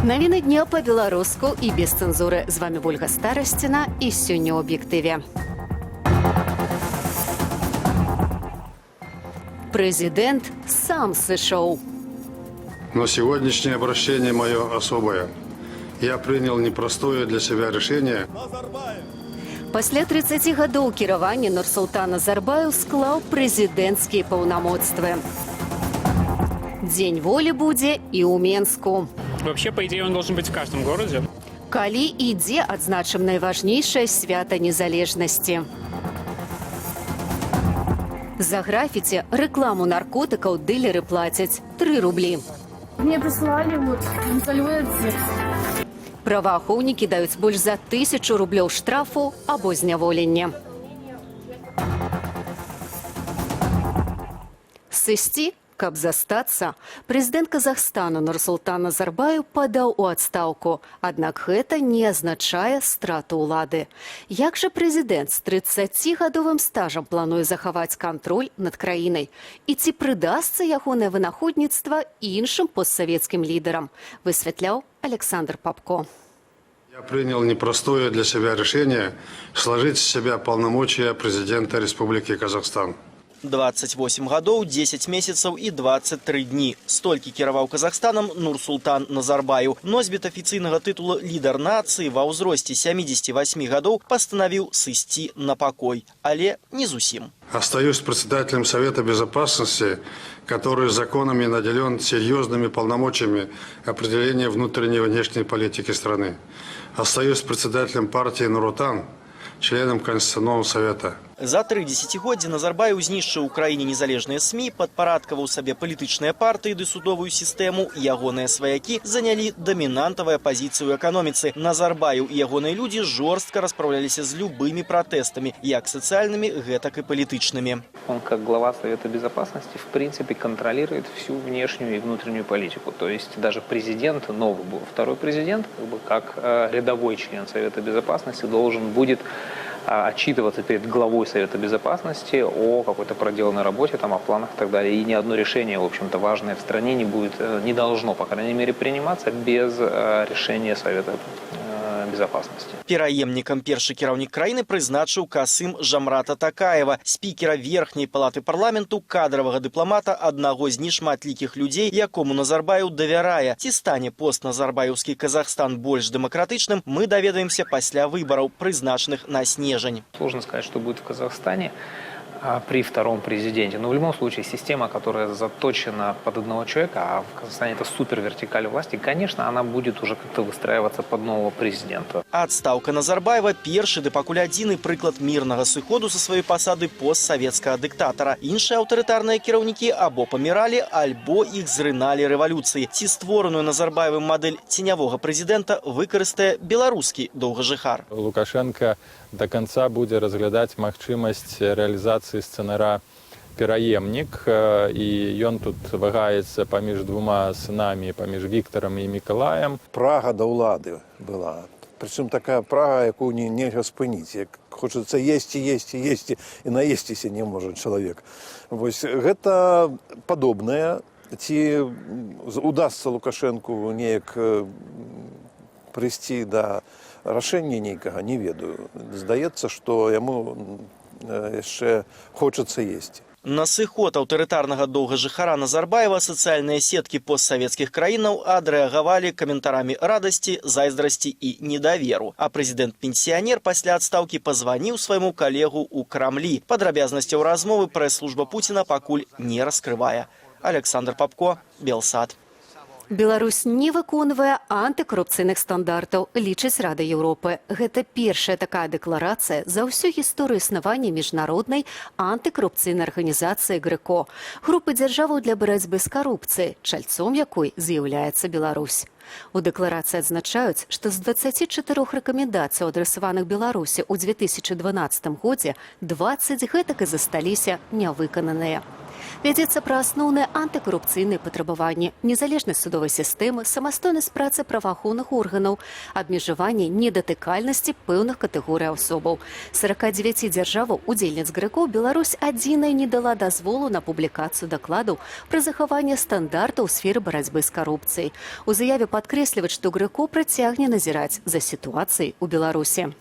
Навіны дня по-беларуску і без цэнзуры. З вами Ольга Старасціна і сёння ў аб'ектыве. Президент сам сышоў. Но сегодняшнее обращение мое особое. Я принял непростое для себя решение. Пасля 30 гадоў кіравання Нурсултан Назарбаев склаў прэзідэнцкія паўнамоцтвы. Дзень волі будзе і ў Менску. Вообще, по идее, он должен быть в каждом городе. Калі і дзе адзначым найважнейшае свята незалежнасці. За графіці рэкламу наркотыкаў дылеры плацяць 3 рублі. Мне прислали инсолюции. Праваахоўнікі даюць больш за 1000 рублёў штрафу або зняволення. Сысці, каб застацца, прэзідэнт Казахстана Нурсултан Назарбаев падаў у адстаўку. Аднак гэта не азначае страту ўлады. Як жа прэзідэнт з 30-гадовым стажам плануе захаваць кантроль над краінай? І ці прыдасца ягонае вынаходніцтва іншым постсавецкім лідарам? Высвятляў Александр Попко. Я принял непростое для себя решение сложить с себя полномочия президента Республики Казахстан. 28 гадоў, 10 месяцаў і 23 дні. Столькі кіраваў Казахстанам Нурсултан Назарбаев. Носьбіт афіцыйнага тытула лідар нацыі ва ўзросце 78 гадоў пастанавіў сысці на пакой. Але не зусім. Остаюсь председателем Совета Безопасности, который законами наделен серьезными полномочиями определения внутренней и внешней политики страны. Остаюсь председателем партии Нур-Отан, членом Конституционного совета. За 3 десятигоддзі Назарбаев знішчыў у краіне незалежныя СМІ, падпарадкаваў сабе палітычныя партыі ды судовую сістэму. Ягоныя сваякі занялі дамінантавыя пазіцыі ў эканоміцы. Назарбаев і ягоныя людзі жорстка распраўляліся з любымі пратэстамі, як сацыяльнымі, гэтак і палітычнымі. Он, как глава Совета Безопасности, в принципе, контролирует всю внешнюю и внутреннюю политику. То есть даже президент, новый был второй президент, как рядовой член Совета Безопасности, должен будет отчитываться перед главой Совета Безопасности о какой-то проделанной работе, там, о планах и так далее. И ни одно решение, в общем-то, важное в стране не должно, по крайней мере, приниматься без решения Совета Безопасности. Пераемнікам першы кіраўнік краіны прызначыў Касым Жамрата Такаева, спікера верхняй палаты парламенту, кадравага дыпламата, аднаго з нешматлікіх людзей, якому Назарбаев давярае. Ці стане постназарбаевскі Казахстан больш дэмакратычным, мы даведаемся пасля выбараў, прызначаных на снежань. Сложно сказать, что будет в Казахстане при втором президенте. Но в любом случае система, которая заточена под одного человека, а в Казахстане это супервертикаль власти, конечно, она будет уже как-то выстраиваться под нового президента. Адстаўка Назарбаева – першы ды пакуль адзіны прыклад мірнага сыходу са сваёй пасады постсавецкага дыктатара. Іншыя аўтарытарныя кіраўнікі або паміралі, альбо іх зрыналі рэвалюцыі. Ці створаную Назарбаевым мадэль ценявога прэзідэнта выкарыстае беларускі доўгажыхар. Лукашенко до конца будзе разглядаць магчымасць рэалізацыі сцэнара пераемнік, і ён тут вагаецца паміж двума сынамі, паміж Віктарам і Мікалаем. Прага да ўлады была. Прычым такая прага, якую нельга спыніць. Як хочацца есці, і наесціся не можа чалавек. Вось гэта падобнае. Ці удасца Лукашэнку неяк прыйсці да рашэння нейкага, не ведаю. Здаецца, што яму яшчэ хочацца есці. На сыход аўтарытарнага доўгажыхара Назарбаева сацыяльныя сеткі постсавецкіх краінаў адрэагавалі каментарамі радасці, зайздрасці і недаверу. А прэзідэнт-пенсіянер пасля адстаўкі пазваніў свайму калегу ў Крамлі. Падрабязнасцяў размовы прэс-служба Пуціна пакуль не раскрывае. Александр Попко, Белсат. Беларусь не выконвае антыкорупцыйных стандартаў, лічыць Рада Еўропы. Гэта першая такая дэкларацыя за ўсю гісторыю існавання міжнароднай антыкорупцыйнай арганізацыі ГРЭКО, групы дзяржаваў для барацьбы з карупцыяй, чальцом якой з'яўляецца Беларусь. У дэкларацыі адзначаюць, што з 24 рэкамендацый, адрасаваных Беларусі ў 2012 годзе, 20 гэтак і засталіся нявыкананыя. Вядзецца пра асноўныя антыкарупцыйныя патрабаванні, незалежнасць судовай сістэмы, самастойнасць працы праваахоўных органаў, абмежаванне недатыкальнасці пэўных катэгорый асобаў. 49 дзяржаваў удзельніц ГРЭКО Беларусь адзіная не дала дазволу на публікацыю дакладаў пра захаванне стандартаў у сферы барацьбы з карупцыяй. У заяве падкрэсліваюць, што ГРЭКО працягне назіраць за сітуацыяй у Беларусі.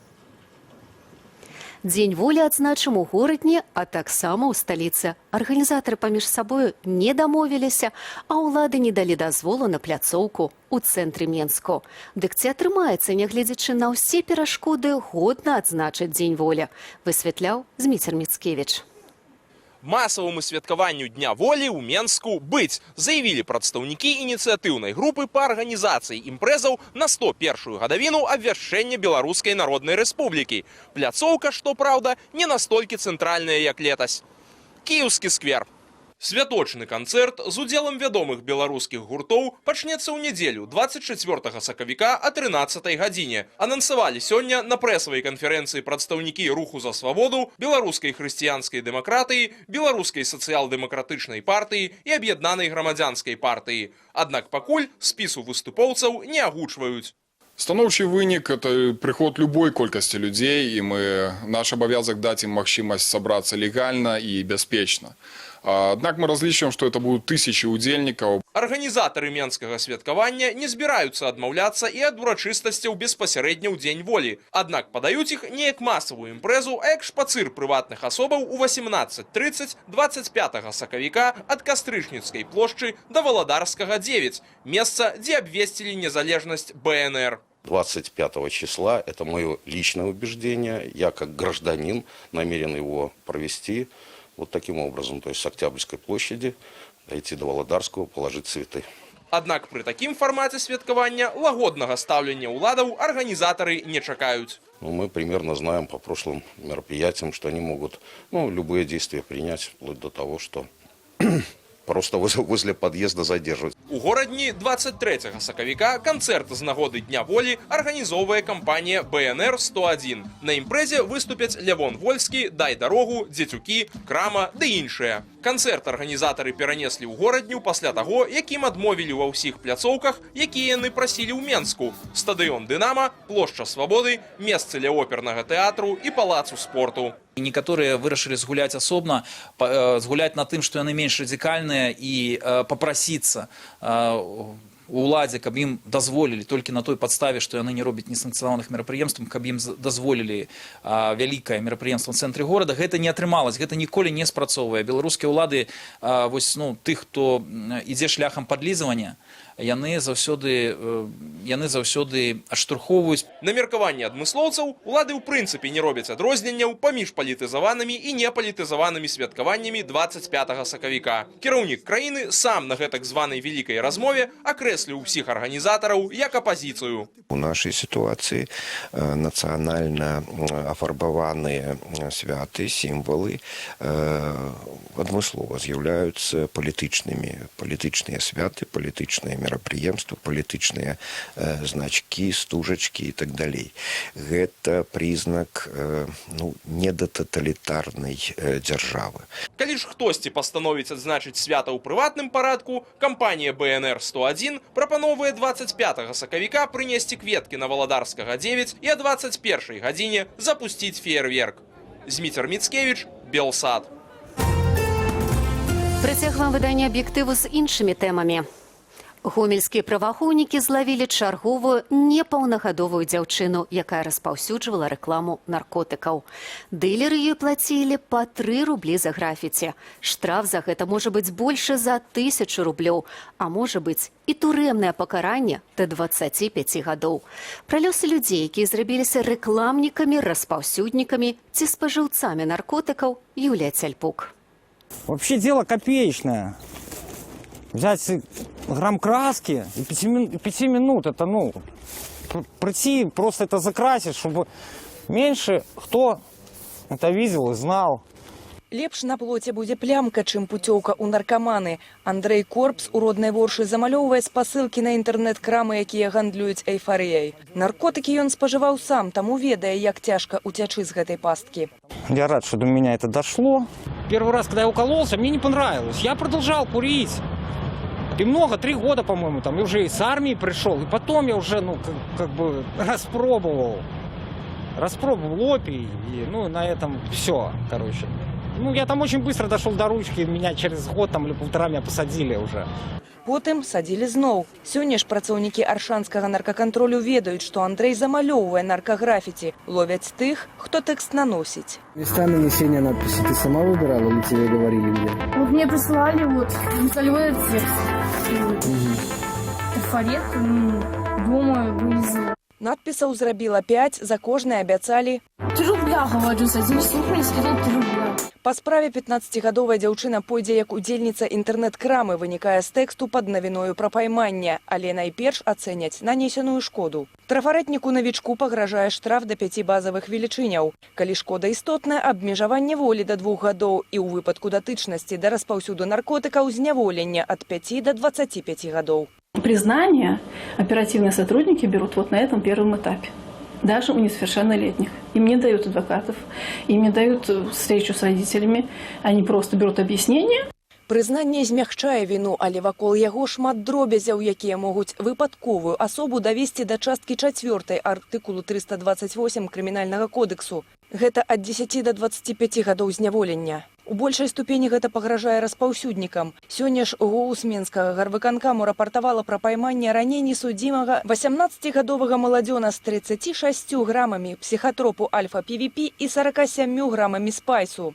Дзень волі адзначым у горадні, а таксама ў сталіцы. Арганізатары паміж сабою не дамовіліся, а ўлады не далі дазволу на пляцоўку ў цэнтры Менску. Дык ці атрымаецца, нягледзячы на ўсе перашкоды, годна адзначыць дзень волі, высвятляў Зміцер Міцкевіч. Масаваму святкаванню Дня волі ў Менску быць, заявілі прадстаўнікі ініцыятыўнай групы па арганізацыі імпрэзаў на 101-ю гадавіну абвяшчэння Беларускай Народнай Рэспублікі. Пляцоўка, што праўда, не настолькі цэнтральная, як летась. Кіеўскі сквер. Святочны канцэрт з удзелам вядомых беларускіх гуртоў пачнецца ў нядзелю 24 сакавіка о 13 гадзіне. Анансавалі сёння на прэсавай канферэнцыі прадстаўнікі Руху за свабоду, Беларускай хрысціянскай дэмакратыі, Беларускай сацыял-дэмакратычнай партыі і Аб'яднанай грамадзянскай партыі. Аднак пакуль спісу выступоўцаў не агучваюць. Станоўчы вынік – это приход любой колькасці людзей, і наш абавязак даць ім магчымасць сабрацца легальна і бяспечна. Аднак мы разлічваем, што это будуць тысячы удзельнікаў. Арганізатары менскага святкавання не збіраюцца адмаўляцца і ад урачыстасцяў беспасярэдня ў дзень волі. Аднак падаюць іх не як масавую імпрэзу, а як шпацыр прыватных асобаў у 18:30 25 сакавіка ад Кастрычніцкай плошчы да Валадарскага 9, месца, дзе абвесцілі незалежнасць БНР. 25 числа, это мое личное убеждение, я как гражданин намерен его провести вот таким образом, то есть с Октябрьской площади дойти до Володарского, положить цветы. Аднак пры такім фармаце святкавання лагоднага стаўлення ўладаў арганізатары не чакаюць. Мы примерно знаем по прошлым мероприятиям, что они могут любые действия принять, вплоть до того, что просто возле подъезда задерживать. У горадні 23 сакавіка канцэрт з нагоды Дня волі арганізоўвае кампанія БНР-101. На імпрэзе выступяць Лявон Вольскі, Дай дарогу, Дзецюкі, Крама ды іншыя. Канцэрт арганізатары перанеслі ў горадню пасля таго, якім адмовілі ва ўсіх пляцоўках, якія яны прасілі ў Менску. Стадыён Дынама, плошча Свабоды, месцы ля опернага тэатру і палацу спорту. Некаторыя вырашылі згуляць асобна, згуляць на тым, што яны менш радыкальныя і папрасіцца у ўладзе, каб ім дазволілі толькі на той падставе, што яны не робяць несанкцыянаваных мерапрыемстваў, каб ім дазволілі вялікае мерапрыемства ў цэнтры горада. Гэта не атрымалось, гэта ніколі не спрацоўвае. Беларускія ўлады, тых, хто ідзе шляхам падлізвання, яны заўсёды адштурхоўваюць. На меркаванне адмыслоўцаў улады ў прынцыпе не робяць адрозненняў паміж палітызаванымі і непалітызаванымі святкаваннямі 25 сакавіка. Кіраўнік краіны сам на гэтак званай вялікай размове акрэсліў усіх арганізатараў як апазіцыю. У нашай сітуацыі нацыянальна афарбаваныя святы, сімвалы адмыслова з'яўляюцца палітычнымі. Палітычныя святы, палітычныя мерапрыемствы, палітычныя значкі, стужачкі і так далей. Гэта прызнак недататалітарнай дзяржавы. Калі ж хтосьці пастановіць адзначыць свята ў прыватным парадку, кампанія БНР-101 прапановвае 25 сакавіка прынесці кветкі на Валадарскага 9 і о 21 гадзіне запусціць феерверк. Зміцер Міцкевіч, Белсад. Працягваем выданне аб'ектыву з іншымі тэмамі. Гомельскія праваахоўнікі злавілі чарговую непаўнагадовую дзяўчыну, якая распаўсюджвала рэкламу наркотыкаў. Дылеры ёй плацілі па 3 рублі за графіці. Штраф за гэта можа быць больше за 1000 рублёў, а можа быць і турэмнае пакаранне да 25 гадоў. Пра лёсы людзей, якія зрабіліся рэкламнікамі, распаўсюднікамі ці спажыўцамі наркотыкаў, Юлія Цяльпук. Вообще дело копеечное. Взять грамм краски и 5 минут, это прийти, просто это закрасить, чтобы меньше кто это видел и знал. Лепш на плоце будзе плямка, чым пуцёўка ў наркаманы. Андрэй Корпс у роднай воршы замалёўвае спасылкі на інтэрнэт-крамы, якія гандлююць эйфарыяй. Наркотыкі ён спажываў сам, таму ведае, як цяжка уцячы з гэтай пасткі. Я рад, что до меня это дошло. первый раз, когда я укололся, мне не понравилось. Я продолжал курить. И много, 3 года, по-моему, там, и уже и с армии пришел. И потом я уже, ну, как бы распробовал опий, и, ну, на этом все, короче. Ну, я там очень быстро дошел до ручки, меня через год там, или 1,5 меня посадили уже. Потым садзілі зноў. Сёння ж працаўнікі аршанскага наркакантролю ведаюць, што Андрэй замалёўвае наркаграфіці, ловяць тых, хто тэкст наносіць. Места нанесения надписи ты сама выбирала или тебе говорили где? Вот мне прислали вот залет текст. Трафарет, думаю, вывезла. Надпісаў зрабіла 5, за кожнае абяцалі. 3 рубля, говорю, за 1 штук мне скидал 3 рубля. Па справе 15гадовая дзяўчына пойдзе як удзельніца інтэрнэт-крамы, вынікае з тэксту пад навіною пра пайманне, але найперш ацэняць нанесеную шкоду. Трафарэтніку навічку пагражае штраф да 5 базавых велічыняў. Калі шкода істотная, абмежаванне волі да 2 гадоў і ў выпадку датычнасці да распаўсюду наркотыкаў зняволення ад 5 до 25 гадоў. Признание оперативные сотрудники берут вот на этом первом этапе. Даже у несовершеннолетних. Им не дают адвокатов, им не дают встречу с родителями. Они просто берут объяснение. Прызнанне змягчае віну, але вакол яго шмат дробязяў, якія могуць выпадковую асобу давесці да часткі 4 артыкулу 328 крымінальнага кодексу. Гэта ад 10 до 25 гадоў зняволення. У большай ступені гэта пагражае распаўсюднікам. Сёння ж ГОУС Менскага гарвыканкаму рапартавала пра пайманне раней несудзімага 18гадовага маладзёна з 36 грамамі псіхатропу альфа-півіпі і 47 грамамі спайсу.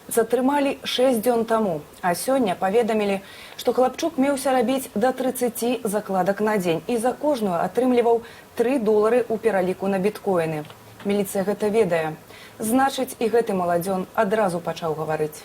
Затрымалі 6 дзён таму, а сёння паведамілі, што хлапчук меўся рабіць да 30 закладак на дзень і за кожную атрымліваў $3 у пераліку на біткоіны. Міліцыя гэта ведае. Значыць, і гэты маладзён адразу пачаў гаварыць.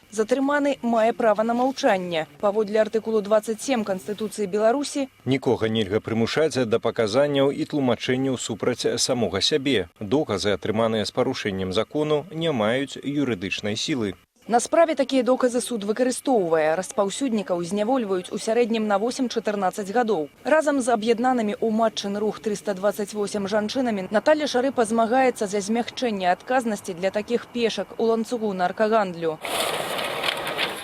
Затрыманы мае права на маўчанне. Паводле артыкулу 27 Канстытуцыі Беларусі нікога нельга прымушаць да паказанняў і тлумачэнняў супраць самога сябе. Доказы, атрыманыя з парушэннем закону, не маюць юрыдычнай сілы. На справе такія доказы суд выкарыстоўвае. Распаўсюднікаў знявольваюць у сярэднім на 8-14 гадоў. Разам з аб'яднанымі ў матчын рух 328 жанчынамі Наталья Шарыпа змагаецца за змягчэнне адказнасці для такіх пешак у ланцугу наркагандлю.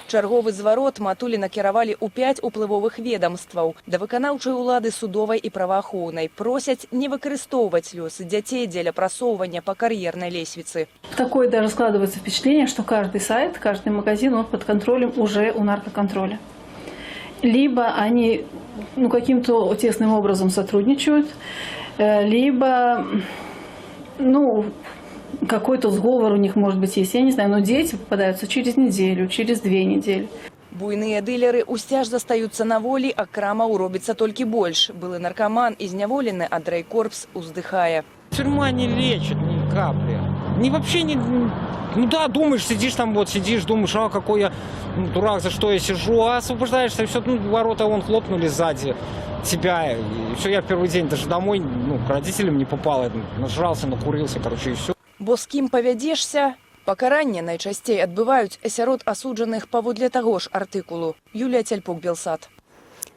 Чарговы зварот матулі накіравалі ў 5 уплывовых ведомстваў. Да выканаўчай улады судовай і праваахоўнай просяць не выкарыстоўваць лёсы дзяцей дзеля прасоўвання па кар'ернай лесвіцы. Такое даже складывается впечатление, что каждый сайт, каждый магазин, он под контролем уже у наркоконтроля. Либо они каким-то тесным образом сотрудничают, либо какой-то сговор у них, может быть, есть, я не знаю, но дети попадаются через неделю, через 2 недели. Буйныя дылеры ўсцяж застаюцца на волі, а крамаў робіцца толькі больш. Былы наркоман і зняволены Андрэй Корпс уздыхае. Тюрьма не лечит ни капли. Вообще не... Ну да, думаешь, сидишь там, думаешь, какой я дурак, за что я сижу, а освобождаешься, и все, ворота вон хлопнули сзади тебя, и все, я первый день даже домой, к родителям не попал, я нажрался, накурился, и все. Бо з кім павядзешся? Пакаранне найчасцей адбываюць сярод асуджаных паводле таго ж артыкулу. Юлія Цяльпук, Белсат.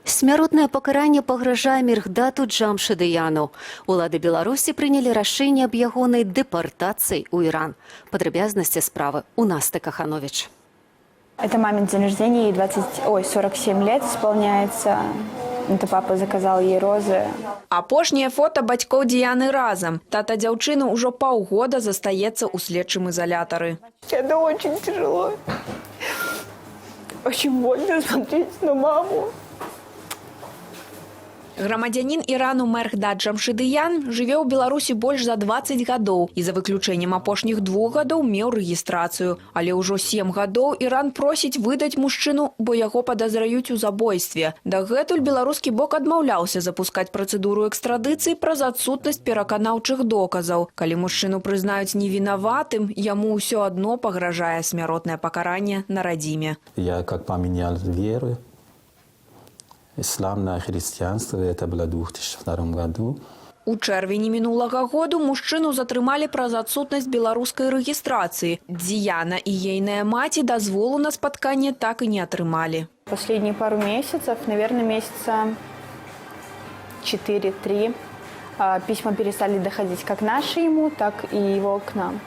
Смяротнае пакаранне пагражае Мирхдату Джамшидыяну. Улады Беларусі прынялі рашэнне аб ягонай дэпартацыі ў Іран. Падрабязнасці справы у Насты Каханович. Это мамин день рождения, ей 47 лет исполняется. Это папа заказал ей розы. Апошняе фото бацькоў Діяны разам. Тата дзяўчыны ўжо паўгода застаецца ў следчым изолятары. Это очень тяжело. Очень больно смотреть на маму. Грамадзянін Ірану Мирхдат Джамшидыян жыве ў Беларусі больш за 20 гадоў і за выключэннем апошніх 2 гадоў меў рэгістрацыю. Але ўжо 7 гадоў Іран просіць выдаць мужчыну, бо яго падазраюць у забойстве. Дагэтуль беларускі бок адмаўляўся запускаць працэдуру экстрадыцыі праз адсутнасць пераканаўчых доказаў. Калі мужчыну прызнаюць невінаватым, яму ўсё адно пагражае смяротнае пакаранне на радзіме. Я как поменял веру. Ислам на христианство, это было в 2002 году. У чэрвені мінулага году мужчыну затрымалі праз адсутнасць беларускай рэгістрацыі. Дзіяна і ейная маці дазволу на спатканне так і не атрымалі. Последние пару месяцев, наверное, месяца 4-3, письма перестали доходить как наши ему, так и его к нам.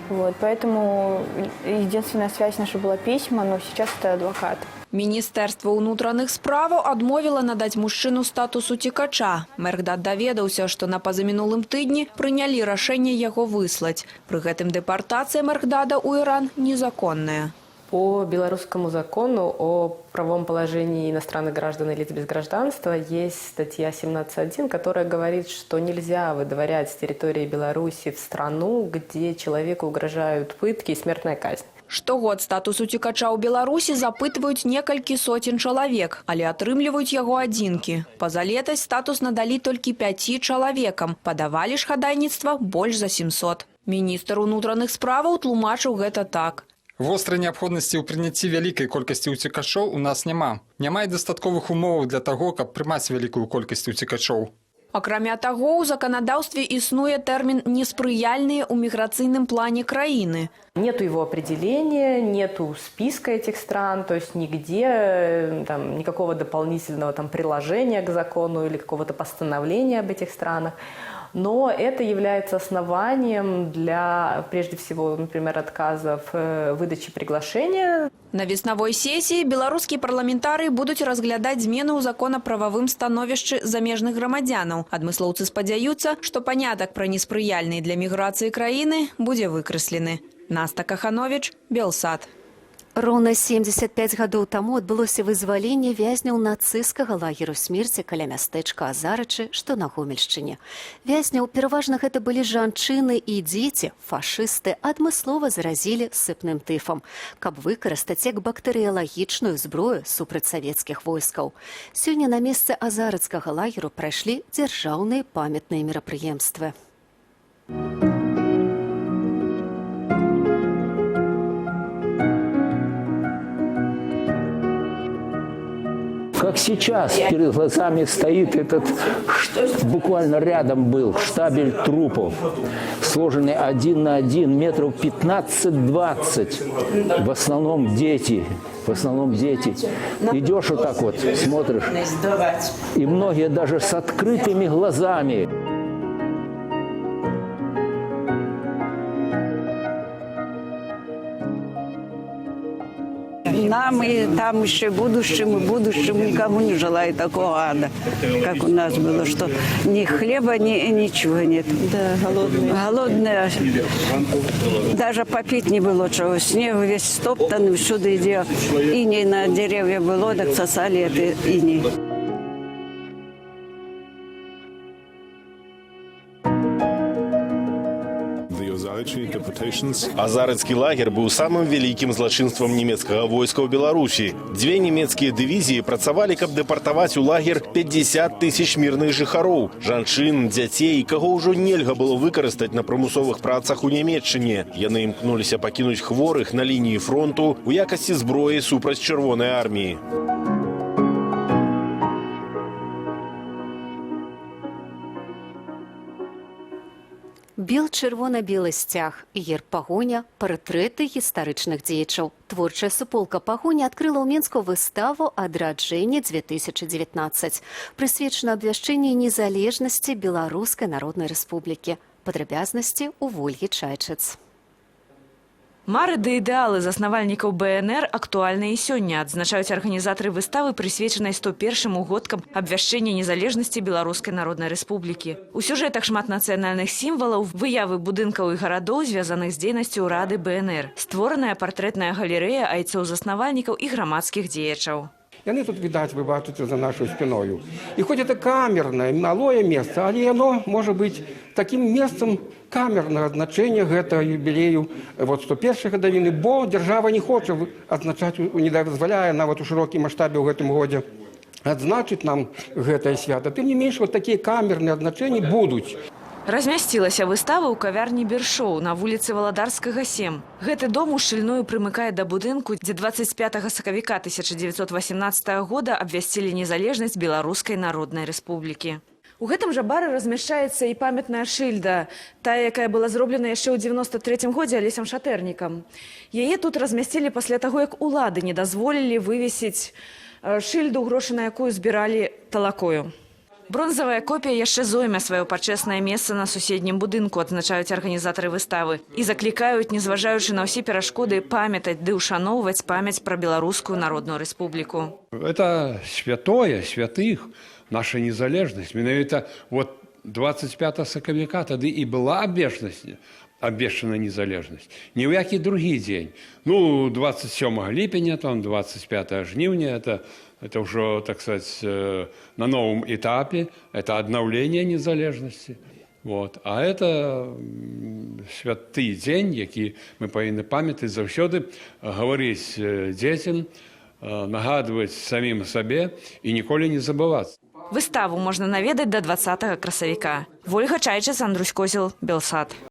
Вот, поэтому единственная связь наша была письма, но сейчас это адвокат. Міністэрства ўнутраных справаў адмовіла надаць мужчыну статус уцекача. Мэргдат даведаўся, што на пазамінулым тыдні прынялі рашэнне яго выслаць. Пры гэтым дэпартацыя Мэргдада ў Іран незаконная. По белорусскому закону о правовом положении иностранных граждан и лиц без гражданства есть статья 17.1, которая говорит, что нельзя выдворять с территории Беларуси в страну, где человеку угрожают пытки и смертная казнь. Штогод статус уцекача ў Беларусі запытваюць некалькі соцень чалавек, але атрымліваюць яго адзінкі. Па-за летась статус надалі толькі 5 чалавекам, падавалі ж хадайніцтва больш за 700. Міністр унутраных справаў тлумачыў гэта так. Вострай неабходнасці ў прыняцці вялікай колькасці ўцекачоў у нас няма. Няма і дастатковых умоваў для таго, каб прымаць вялікую колькасць уцекачоў. Акрамя таго, у заканадаўстве існуе тэрмін «неспрыяльныя ў міграцыйным плане краіны». Нету его определения, нету списка этих стран, то есть нигде никакого дополнительного приложения к закону или какого-то постановления об этих странах. Но это является основанием для, прежде всего, например, отказов выдачи приглашения. На веснавой сесіі беларускія парламентарыі будуць разглядаць змены ў законаправавым становішчы замежных грамадзянаў. Адмыслоўцы спадзяюцца, што панятак пра неспрыяльныя для міграцыі краіны будзе выкрэслены. Наста Каханович, Белсад. Роўна 75 гадоў таму адбылося вызваленне вязняў нацысцкага лагеру смерці каля мястэчка Азарычы, што на Гомельшчыне. Вязняў, пераважна гэта былі жанчыны і дзеці, фашысты адмыслова заразілі сыпным тыфам, каб выкарыстаць як бактэрыялагічную зброю супраць савецкіх войскаў. Сёння на месцы азарыцкага лагеру прайшлі дзяржаўныя памятныя мерапрыемствы. Как сейчас перед глазами стоит этот, буквально рядом был, штабель трупов, сложенный 1 на 1, метров 15-20. В основном дети. Идешь вот так вот, смотришь, и многие даже с открытыми глазами. Нам и там еще будущим никому не желаю такого ада, как у нас было, что ни хлеба, ничего нет. Да, голодные. Даже попить не было чего. Снег весь стоптанный, всюду идет. Иней на деревья было, так сосали это иней. Азарыцкі лагер быў самым вялікім злачынствам нямецкага войска ў Беларусі. 2 нямецкія дывізіі працавалі, каб дэпартаваць у лагер 50 000 мірных жыхароў, жанчын, дзяцей, каго ўжо нельга было выкарыстаць на прымусовых працах у Нямецчыне. Яны імкнуліся пакінуць хворых на лініі фронту у якасці зброі супраць чырвонай арміі. Бел-чырвона-белы сцяг, герб пагоня, партрэты гістарычных дзеячаў. Творчая суполка пагоня адкрыла ў Мінску выставу «Адраджэнне 2019», прысвечана абвяшчэнню незалежнасці Беларускай Народнай Рэспублікі. Падрабязнасці ў Вольгі Чайчыц. Мары да ідэалы заснавальнікаў БНР актуальныя і сёння, адзначаюць арганізатары выставы, прысвечанай 101 угодкам абвяшчэння незалежнасці Беларускай Народнай Рэспублікі. У сюжэтах шмат нацыянальных сімвалаў, выявы будынкаў і гарадоў, звязаных з дзейнасцю ўрады БНР. Створаная партрэтная галерэя айцоў-заснавальнікаў і грамадскіх дзеячаў. Яны тут, відаць, вы бачыце за нашою спіною. І хоць это камернае, малое месца, але яно можа быць такім месцам камернага значэння гэтага юбілею 101-й гадавіны, бо дзяржава не хоча адзначаць, не дазваляе нават у шырокім маштабе ў гэтым годзе адзначыць нам гэтае свята. Тым не менш, такія камерныя адзначэнні будуць. Размясцілася выстава ў кавярні Бершоў на вуліцы Валадарскага, 7. Гэты дом ушчыльную прымыкае да будынку, дзе 25 сакавіка 1918 года абвясцілі незалежнасць Беларускай Народнай Рэспублікі. У гэтым жа бары размяшчаецца і памятная шыльда, тая, якая была зроблена яшчэ ў 93 годзе Алесем Шатэрнікам. Яе тут размясцілі пасля таго, як улады не дазволілі вывесіць шыльду, грошы на якую збіралі талакою. Бронзавая копія яшчэ зойме сваё пачэснае месца на суседнім будынку, адзначаюць арганізатары выставы. І заклікаюць, незважаючы на ўсе перашкоды, памятаць ды ушаноўваць памяць пра Беларускую Народную Рэспубліку. Это святое, святых, наша незалежнасць. Менавіта вот 25 сакавіка тады і была абвешчана незалежнасць. Ні ў які другі дзень. 27 ліпеня, 25 жніўня, это уже, так сказать, на новом этапе, это обновление незалежности. Вот. А это святы дзень, які мы павінны памятаць заўсёды, гаварыць дзецям, нагадваць самім сабе і ніколі не забывацца. Выставу можна наведаць до 20 красавіка. Вольга Чайчыц, Андрусь Козел, Белсат.